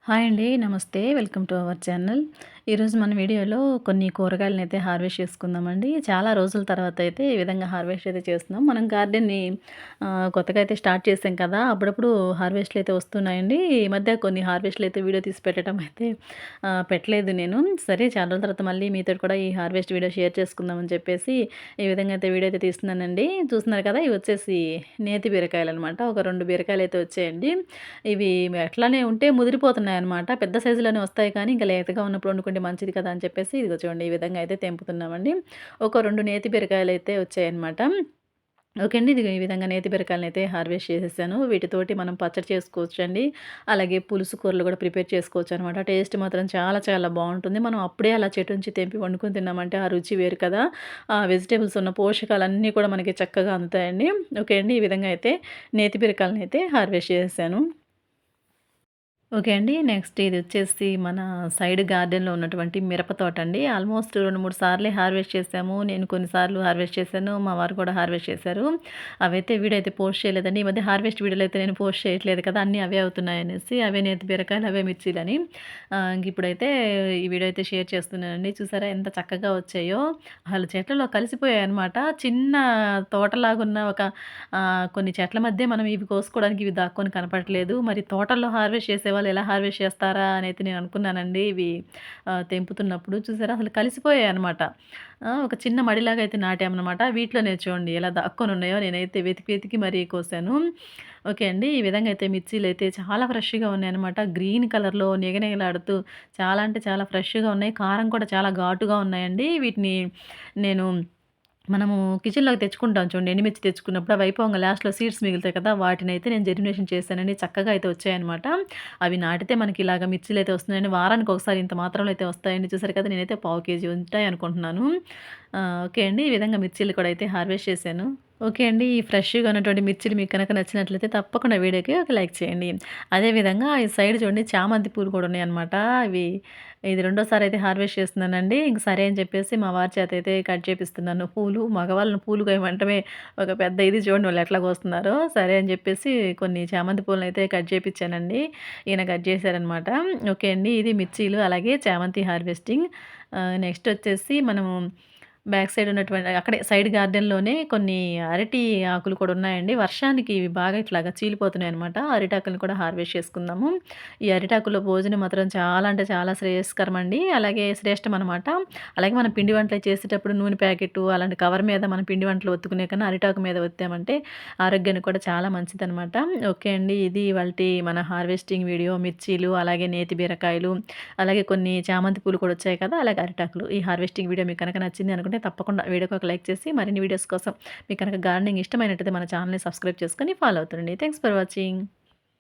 Hi అండి. నమస్తే. Welcome to our channel. ఈరోజు మన వీడియోలో కొన్ని కూరగాయలనైతే హార్వెస్ట్ చేసుకుందామండి. చాలా రోజుల తర్వాత అయితే ఈ విధంగా హార్వెస్ట్ అయితే చేస్తున్నాం. మనం గార్డెన్‌ని కొత్తగా అయితే స్టార్ట్ చేసాం కదా! అప్పుడప్పుడు హార్వెస్ట్‌లు అయితే వస్తున్నాయండి. ఈ మధ్య కొన్ని హార్వెస్ట్‌లు అయితే వీడియో తీసి పెట్టడం అయితే పెట్టలేదు నేను. సరే చాలా రోజుల తర్వాత మళ్ళీ మీతోటి కూడా ఈ హార్వెస్ట్ వీడియో షేర్ చేసుకుందామని చెప్పేసి ఈ విధంగా అయితే వీడియో అయితే తీస్తున్నానండి. చూస్తున్నారు కదా! ఇవి వచ్చేసి నేతి బీరకాయలనమాట. ఒక 2 బీరకాయలైతే వచ్చాయండి. ఇవి అట్లానే ఉంటే ముదిరిపోతున్నాయన్నమాట. పెద్ద సైజులోనే వస్తాయి కానీ, ఇంకా లేతగా ఉన్నప్పుడు వండుకుంటే మంచిది కదా! అని చెప్పేసి ఇదిగో చూడండి ఈ విధంగా అయితే తెంపుతున్నామండి. ఒక 2 నేతి బీరకాయలైతే వచ్చాయన్నమాట. ఓకే అండి. ఇదిగో ఈ విధంగా నేతి బీరకాయలనైతే హార్వెస్ట్ చేసేసాను. వీటితోటి మనం పచ్చడి చేసుకోవచ్చండి. అలాగే పులుసు కూరలు కూడా ప్రిపేర్ చేసుకోవచ్చనమాట. టేస్ట్ మాత్రం చాలా చాలా బావుంటుంది. మనం అప్పుడే అలా చెట్టు నుంచి తెంపి వండుకొని తిన్నామంటే ఆ రుచి వేరు కదా! ఆ వెజిటబుల్స్ ఉన్న పోషకాలన్నీ కూడా మనకి చక్కగా అందుతాయండి. ఓకే అండి. ఈ విధంగా అయితే నేతి బీరకాయలనైతే హార్వెస్ట్ చేసేసాను. ఓకే అండి. నెక్స్ట్ ఇదొచ్చేసి మన సైడ్ గార్డెన్‌లో ఉన్నటువంటి మిరప తోటండి. ఆల్మోస్ట్ 2, 3 సార్లే హార్వెస్ట్ చేసాము. నేను కొన్ని సార్లు హార్వెస్ట్ చేశాను. మా వారు కూడా హార్వెస్ట్ చేశారు. అవైతే వీడియో అయితే పోస్ట్ చేయలేదండి. ఈ మధ్య హార్వెస్ట్ వీడియోలు అయితే నేను పోస్ట్ చేయట్లేదు కదా! అన్నీ అవే అవుతున్నాయనేసి. అవే నేతి బీరకాయలు, అవే మిర్చీలని. ఇంకిప్పుడైతే ఈ వీడియో అయితే షేర్ చేస్తున్నానండి. చూసారా ఎంత చక్కగా వచ్చాయో. అసలు చెట్లలో కలిసిపోయాయన్నమాట. చిన్న తోటలాగున్న ఒక కొన్ని చెట్ల మధ్య మనం ఇవి కోసుకోవడానికి ఇవి దాక్కొని కనపడట్లేదు. మరి తోటల్లో హార్వెస్ట్ చేసేవాళ్ళు ఎలా హార్వెస్ట్ చేస్తారా అనైతే నేను అనుకున్నానండి. ఇవి తెంపుతున్నప్పుడు చూసారా అసలు కలిసిపోయాయన్నమాట. ఒక చిన్న మడిలాగా అయితే నాటామనమాట. వీటిలోనే చూడండి ఎలా దాక్కొనున్నాయో నేనైతే వెతికి వెతికి మరీ కోసాను. ఓకే అండి. ఈ విధంగా అయితే మిర్చీలైతే చాలా ఫ్రెష్‌గా ఉన్నాయన్నమాట. గ్రీన్ కలర్‌లో నిగనిగలాడుతూ చాలా అంటే చాలా ఫ్రెష్‌గా ఉన్నాయి. కారం కూడా చాలా ఘాటుగా ఉన్నాయండి. వీటిని నేను మనము కిచెన్‌లోకి తెచ్చుకుంటాం చూడండి. ఎండుమిర్చి తెచ్చుకున్నప్పుడు అవి అయిపోంగా లాస్ట్‌లో సీడ్స్ మిగులుతాయి కదా! వాటినైతే నేను జెర్మినేషన్ చేశానండి. చక్కగా అయితే వచ్చాయన్నమాట. అవి నాటితే మనకి ఇలాగ మిర్చిలైతే వస్తున్నాయండి. వారానికి ఒకసారి ఇంత మాత్రంలో అయితే వస్తాయండి. చూసారు కదా! నేనైతే పావు కేజీ ఉంటాయనుకుంటున్నాను. ఓకే అండి. ఈ విధంగా మిర్చీలు కూడా అయితే హార్వెస్ట్ చేశాను. ఓకే అండి. ఈ ఫ్రెష్‌గా ఉన్నటువంటి మిర్చిలు మీకు గనక నచ్చినట్లయితే తప్పకుండా వీడియోకి ఒక లైక్ చేయండి. అదే విధంగా ఈ సైడ్ చూడండి చామంతి పూలు కూడా ఉన్నాయన్నమాట. అవి ఇది రెండోసారి అయితే హార్వెస్ట్ చేస్తున్నానండి. ఇంక సరే అని చెప్పేసి మా వారి చేత అయితే కట్ చేపిస్తున్నాను పూలు. మగవాళ్ళని పూలు కోయమంటమే ఒక పెద్ద ఇది చూడండి వాళ్ళు ఎట్లా కోస్తున్నారో. సరే అని చెప్పేసి కొన్ని చామంతి పూలనైతే కట్ చేపిచ్చానండి. ఈయన కట్ చేశారనమాట. ఓకే అండి. ఇది మిర్చీలు అలాగే చామంతి హార్వెస్టింగ్. నెక్స్ట్ వచ్చేసి మనము బ్యాక్ సైడ్ ఉన్నటువంటి అక్కడే సైడ్ గార్డెన్‌లోనే కొన్ని అరటి ఆకులు కూడా ఉన్నాయండి. వర్షానికి ఇవి బాగా ఇట్లాగా చీలిపోతున్నాయన్నమాట. అరిటాకులను కూడా హార్వెస్ట్ చేసుకుందాము. ఈ అరిటాకుల్లో భోజనం మాత్రం చాలా అంటే చాలా శ్రేయస్కరమండి. అలాగే శ్రేష్టమనమాట. అలాగే మనం పిండి వంటలు చేసేటప్పుడు నూనె ప్యాకెట్టు అలాంటి కవర్ మీద మనం పిండి వంటలు ఒత్తుకునే కన్నా అరిటాకు మీద ఒత్తామంటే ఆరోగ్యానికి కూడా చాలా మంచిదనమాట. ఓకే అండి. ఇది ఇవాల్టి మన హార్వెస్టింగ్ వీడియో. మిర్చీలు, అలాగే నేతి బీరకాయలు, అలాగే కొన్ని చామంతి పూలు కూడా వచ్చాయి కదా! అలాగే అరిటాకులు. ఈ హార్వెస్టింగ్ వీడియో మీకు కనుక నచ్చింది అనుకుంటే తప్పకుండా వీడియోకి ఒక లైక్ చేసి మరిన్ని వీడియోస్ కోసం మీకు కనుక గార్డెనింగ్ ఇష్టమైనట్టయితే మన ఛానల్‌ని సబ్స్క్రైబ్ చేసుకొని ఫాలో అవుతుండండి. Thanks for watching.